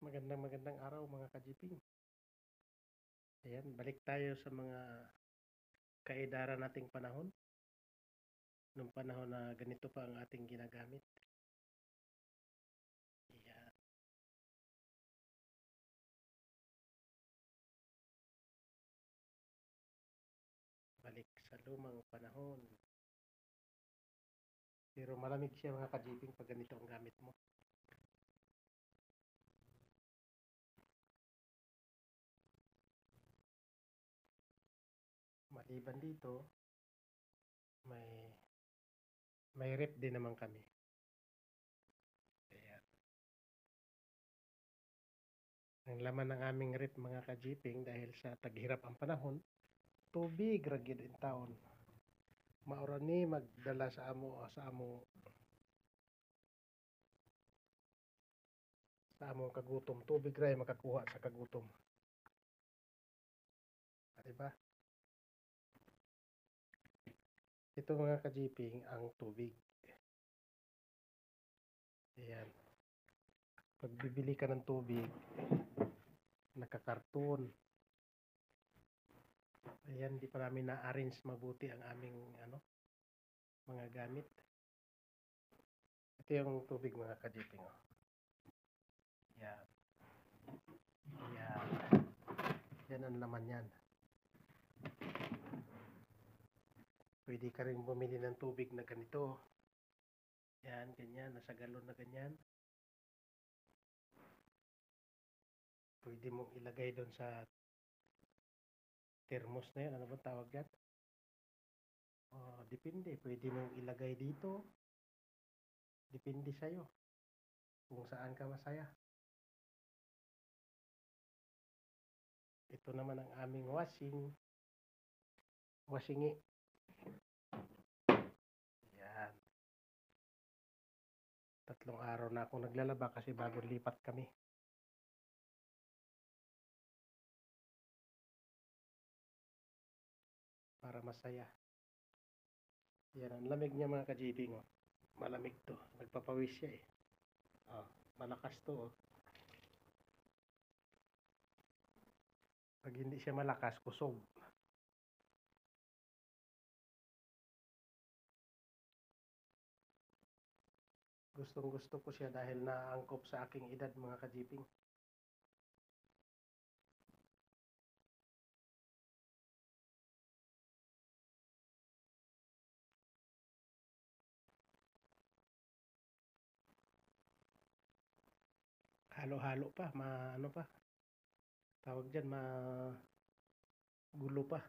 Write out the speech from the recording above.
Magandang araw mga ka-jeeping. Ayan, balik tayo sa mga kaedaran nating panahon. Nung panahon na ganito pa ang ating ginagamit. Ayan. Balik sa lumang panahon. Pero malamig siya mga ka-jeeping pag ganito ang gamit mo. Maliban dito, may rep din naman kami. Ayan. Ang laman ng aming rep mga ka-jeeping dahil sa taghirap ang panahon, tubig ragid in taon. Maura ni magdala sa among kagutom. Tubig ray makakuha sa kagutom. Diba? Ito mga ka-jeeping ang tubig. Ayan. Pag bibili ka ng tubig, nakakarton. Ayan, di pa namin na-arrange mabuti ang aming mga gamit. Ito yung tubig mga ka-jeeping. Oh. Ayan. Ayan. Yan ang laman yan. Pwede ka rin bumili ng tubig na ganito. Yan, ganyan. Nasa galon na ganyan. Pwede mong ilagay doon sa thermos na yun. Ano ba tawag yan? Depende. Pwede mong ilagay dito. Depende sa'yo. Kung saan ka masaya. Ito naman ang aming wasingi. Yan. 3 araw na akong naglalaba kasi bago lipat kami. Para masaya. Yan, ang lamig niya mga ka-jeeping. Oh. Malamig to. Nagpapawis siya eh. Malakas to. Oh. Pag hindi siya malakas, kusog. Gustong gusto ko siya dahil naangkop sa aking edad mga ka-jeeping. Halo-halo pa, tawag dyan, gulo pa.